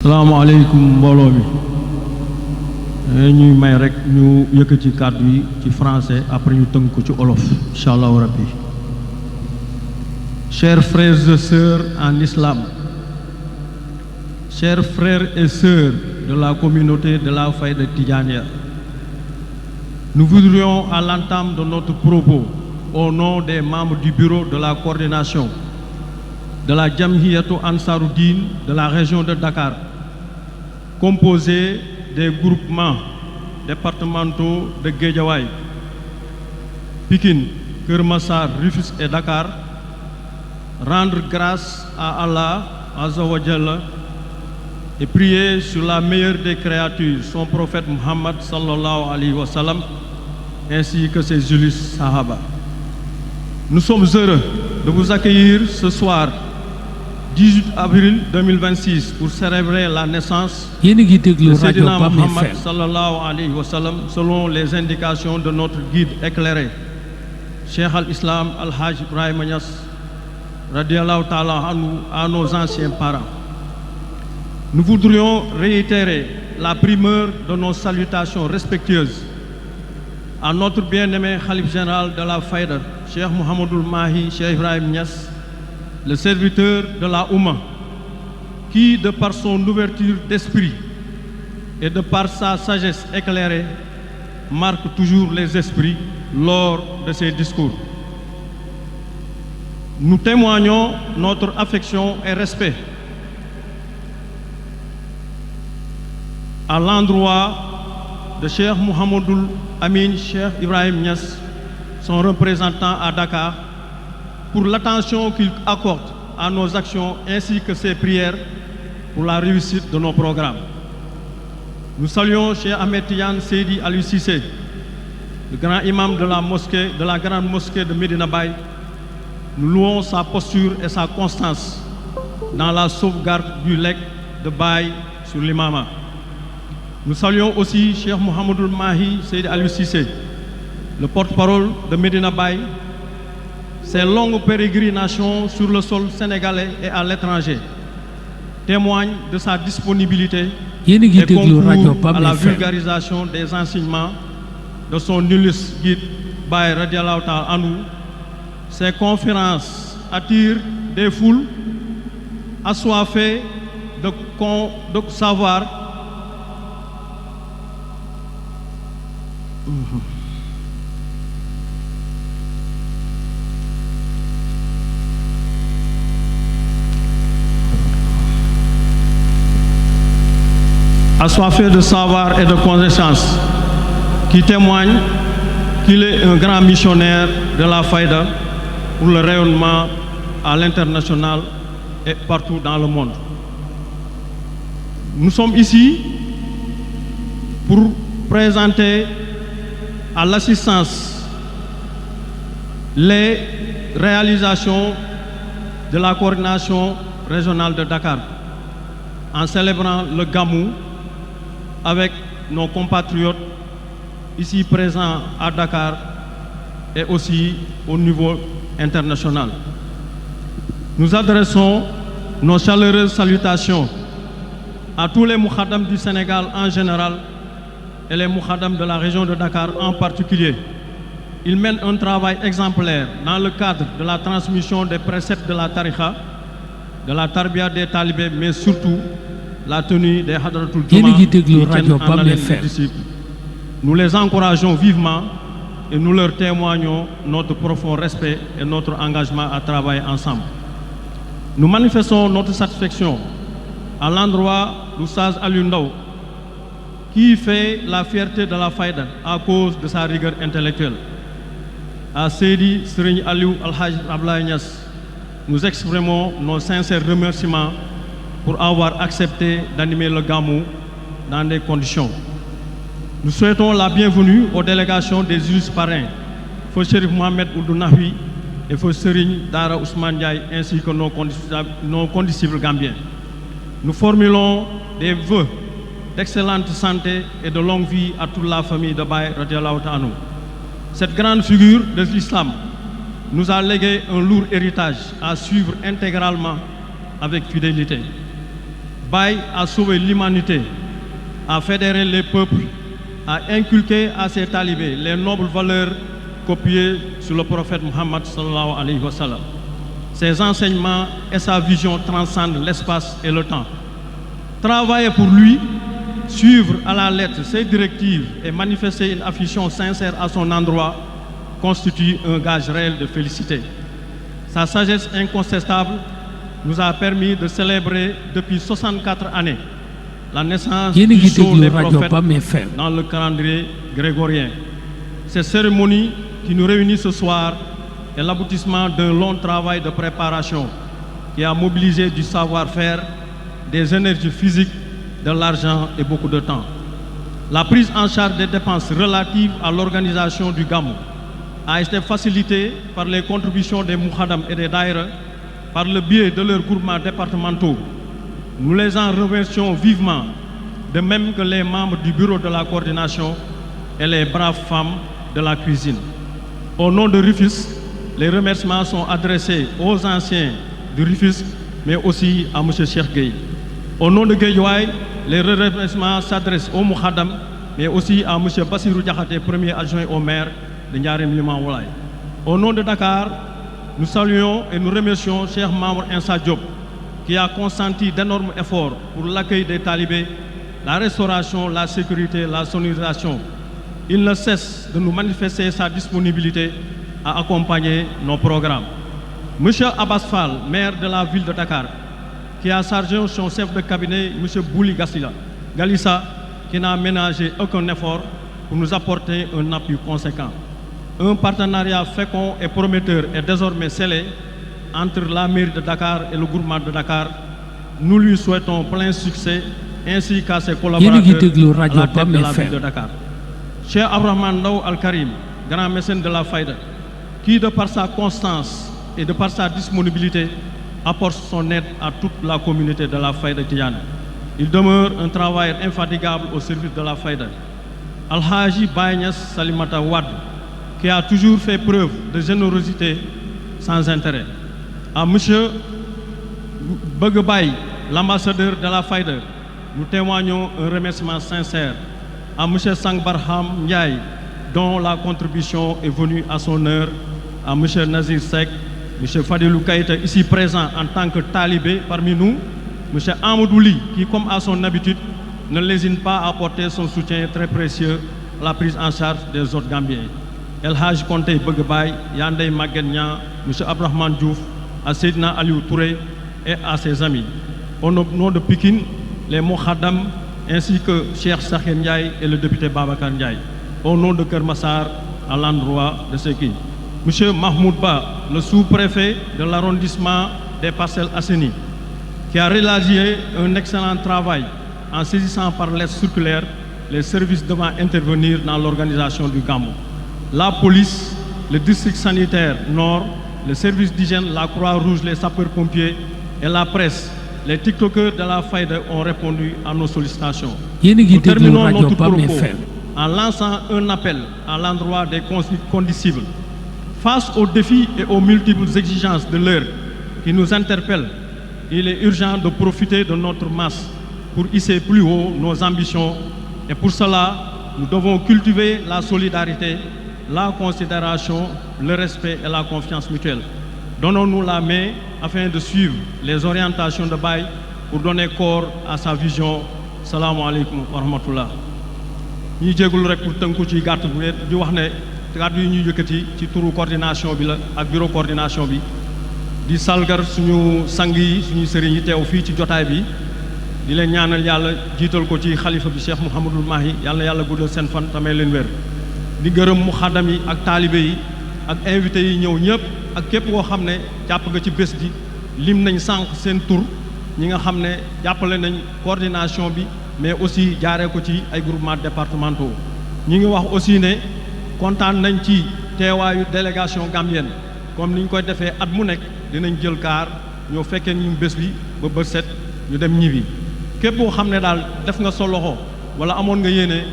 salaamaaleykum mbooloo mi ñuy may rek ñu yëkkati kàddu yi ci français après ñu tënk ko ci olof incha allahu rabbi. Chers frères et sœurs en islam, chers frères et sœurs de la communauté de la Fayda Tidjaniya, nous voudrions à l'entame de notre propos, au nom des membres du bureau de la coordination de la Jamhiyatou Ansaroudine de la région de Dakar, composé des groupements départementaux de Guédiawaye, Pikine, Keur Massar, Rufisque et Dakar, rendre grâce à Allah Azza wa Jalla et prier sur la meilleure des créatures, son prophète Muhammad sallallahu alayhi wa sallam, ainsi que ses illustres sahaba. Nous sommes heureux de vous accueillir ce soir 18 avril 2026 pour célébrer la naissance de Sayyidina Muhammad sallallahu alayhi wa sallam selon les indications de notre guide éclairé, Cheikh al-Islam Al-Hajj Ibrahima Niass radiallahu ta'ala anhu, à nos anciens parents. Nous voudrions réitérer la primeur de nos salutations respectueuses à notre bien-aimé Khalife général de la Fayda, Cheikh Mouhamadoul Mahi Cheikh Ibrahim Niass, le serviteur de la Oumma, qui, de par son ouverture d'esprit et de par sa sagesse éclairée, marque toujours les esprits lors de ses discours. Nous témoignons notre affection et respect à l'endroit de Cheikh Mouhamadoul Amin Cheikh Ibrahim Niass, son représentant à Dakar, pour l'attention qu'il accorde à nos actions ainsi que ses prières pour la réussite de nos programmes. Nous saluons Cheikh Ahmed Tidiane Seydi Aliou Cissé, le grand imam de la grande mosquée de Medina Baye. Nous louons sa posture et sa constance dans la sauvegarde du legs de Baye sur l'imama. Nous saluons aussi Cheikh Mouhamadoul Mahi Seydi Aliou Cissé, le porte-parole de Medina Baye. Ses longues pérégrinations sur le sol sénégalais et à l'étranger témoignent de sa disponibilité et concourent à la vulgarisation des enseignements de son illustre guide Baye radiallahu ta'ala anhu. Ces conférences attirent des foules assoiffées de savoir. Assoiffé de savoir et de connaissance, qui témoigne qu'il est un grand missionnaire de la Fayda pour le rayonnement à l'international et partout dans le monde. Nous sommes ici pour présenter à l'assistance les réalisations de la coordination régionale de Dakar en célébrant le Gamou avec nos compatriotes ici présents à Dakar et aussi au niveau international. Nous adressons nos chaleureuses salutations à tous les moukhadams du Sénégal en général et les moukhadams de la région de Dakar en particulier. Ils mènent un travail exemplaire dans le cadre de la transmission des préceptes de la tariqa, de la tarbiya des talibés, mais surtout la tenue des Hadratul Juma qui tiennent en haleine les disciples. Nous les encourageons vivement et nous leur témoignons notre profond respect et notre engagement à travailler ensemble. Nous manifestons notre satisfaction à l'endroit d'Oustaz Aliou Ndao, qui fait la fierté de la Fayda à cause de sa rigueur intellectuelle. À Seydi Serigne Aliou Al-Hajj Abdoulaye Niass, nous exprimons nos sincères remerciements pour avoir accepté d'animer le Gamou dans des conditions. Nous souhaitons la bienvenue aux délégations des illustres parrains, Feu Chérif Mohamed Ould Nahwi et Feu Serigne Dara Ousmane Ndiaye, ainsi que nos condisciples gambiens. Nous formulons des vœux d'excellente santé et de longue vie à toute la famille de Baye radiallahu ta'ala anhu. Cette grande figure de l'islam nous a légué un lourd héritage à suivre intégralement avec fidélité. Baye a sauvé l'humanité, a fédéré les peuples, a inculqué à ses talibés les nobles valeurs copiées sur le prophète Muhammad sallallahu alayhi wa sallam. Ses enseignements et sa vision transcendent l'espace et le temps. Travailler pour lui, suivre à la lettre ses directives et manifester une affection sincère à son endroit constitue un gage réel de félicité. Sa sagesse incontestable nous a permis de célébrer depuis 64 années la naissance du sceau des prophètes dans le calendrier grégorien. Cette cérémonie qui nous réunit ce soir est l'aboutissement d'un long travail de préparation qui a mobilisé du savoir-faire, des énergies physiques, de l'argent et beaucoup de temps. La prise en charge des dépenses relatives à l'organisation du Gamou a été facilitée par les contributions des Moukhadam et des Daïra par le biais de leurs groupements départementaux. Nous les en remercions vivement, de même que les membres du bureau de la coordination et les braves femmes de la cuisine. Au nom de Rufisque, les remerciements sont adressés aux anciens de Rufisque, mais aussi à M. Cheikh Gueye. Au nom de Guédiawaye, les remerciements s'adressent aux Moukhadam, mais aussi à M. Bassirou Diakhaté, premier adjoint au maire de Ndiarème Limamoulaye. Au nom de Dakar, nous saluons et nous remercions Cheikh Mamour Insa Diop, qui a consenti d'énormes efforts pour l'accueil des talibés, la restauration, la sécurité, la sonorisation. Il ne cesse de nous manifester sa disponibilité à accompagner nos programmes. M. Abbas Fall, maire de la ville de Dakar, qui a chargé son chef de cabinet, M. Bouli Galissa, qui n'a ménagé aucun effort pour nous apporter un appui conséquent. Un partenariat fécond et prometteur est désormais scellé entre la mairie de Dakar et le groupement de Dakar. Nous lui souhaitons plein succès ainsi qu'à ses collaborateurs à la tête de la ville de Dakar. Cheikh Abrahman Ndaw Al-Karim, grand mécène de la Faïda, qui de par sa constance et de par sa disponibilité apporte son aide à toute la communauté de la Faïda Tidiane. Il demeure un travailleur infatigable au service de la Faïda. Al-Haji Baynes Salimata Wad, qui a toujours fait preuve de générosité sans intérêt. À M. Begbaï, l'ambassadeur de la Faïda, nous témoignons un remerciement sincère. À M. Sang Barham Ndiaye, dont la contribution est venue à son heure, à M. Nazir Sek, M. Fadilou Kaïta, ici présent en tant que talibé parmi nous, M. Amadou qui, comme à son habitude, ne lésine pas à apporter son soutien très précieux à la prise en charge des autres Gambiens. El Haj Konte Begbaï, Yandey Magenia, M. Abrahman Diouf, à Seydina Aliou Touré et à ses amis. Au nom de Pikine, les Mokhadam, ainsi que Cheikh Sakhir Ndiaye et le député Babacar Ndiaye. Au nom de Kermassar, à l'endroit de Seki. M. Mahmoud Ba, le sous-préfet de l'arrondissement des Parcelles Assainies, qui a réalisé un excellent travail en saisissant par lettre circulaire les services devant intervenir dans l'organisation du Gamou. La police, le district sanitaire Nord, le service d'hygiène, la Croix-Rouge, les sapeurs-pompiers et la presse, les TikTokers de la Faïda ont répondu à nos sollicitations. Nous terminons notre propos en lançant un appel à l'endroit des condisciples. Face aux défis et aux multiples exigences de l'heure qui nous interpellent, il est urgent de profiter de notre masse pour hisser plus haut nos ambitions. Et pour cela, nous devons cultiver la solidarité, la considération, le respect et la confiance mutuelle. Donnons-nous la main afin de suivre les orientations de Baye pour donner corps à sa vision. Salam alaikum wa rahmatullah. Ñi jéggul rek pour tënku ci gàtt bu di wax ne kàddu yi ñuy yëkkati ci turu coordination bi la ak bureau coordination bi di salgar suñu sang yi suñu sëriñ yi teew fii ci jotaay bi di leen ñaanal yàlla jiital ko ci xalifa bi Cheikh Mouhamadul Mahi yàlla yàlla guddal seen fan tamay leen wér di gërëm muxaddam yi ak taalibe yi ak invité yi ñëw ñëpp ak képp koo xam ne jàpp nga ci bés bi lim nañ sànq seen tur ñi nga xam ne jàppale nañ coordination bi mais aussi jaaree ko ci ay groupements départementaux ñi ngi wax aussi ne kontaan nañ ci teewaayu délégation gambienne comme ni ñu koy defee at mu nekk dinañ jël kaar ñoo fekkee ñu bés bi ba bët set ñu dem ñibbi képp koo xam ne daal def nga sa loxo wala amoon nga yéene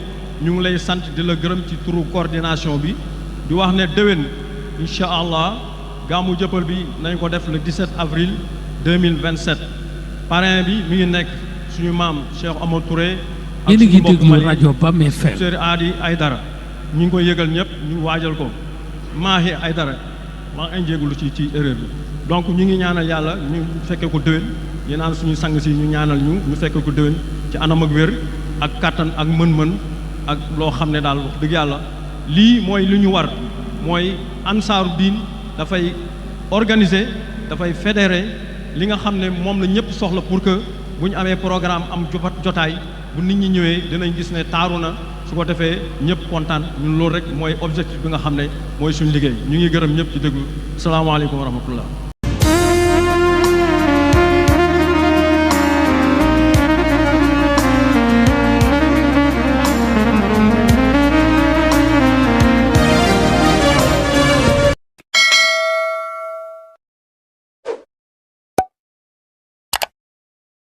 ñu ngi lay sant di la gërëm ci turu coordination bi di wax ne déwén incha allah gàmmu jëppal bi nañ ko def le 17 avril 2027 parrain bi mi ngi nekk suñu maam Cheikh Omar Touré ak yéen a suñu ngi mbokk déglu Mali rajo Bam FM. Sëriñ Adi Aydara ñu ngi koy yëgal ñëpp ñu waajal ko Mahi Aydara maa ngi jégalu ci erreur bi donc ñu ngi ñaanal yàlla ñu fekkee ko déwén ñu naan suñu sang si ñu ñaanal ñu fekkee ko déwén ci anam ak wér ak kattan ak mën-mën ak loo xam ne daal wax dëgg yàlla lii mooy li ñu war mooy ansaaru diin dafay organiser dafay fédérer li nga xam ne moom la ñëpp soxla pour que bu ñu amee programme am jotaay bu nit ñi ñëwee dinañ gis ne taaru na su ko defee ñëpp kontaan ñun loolu rek mooy objectif bi nga xam ne mooy suñu liggéey ñu ngi gërëm ñëpp ci déglu salaamaaleykum wa rahmatullah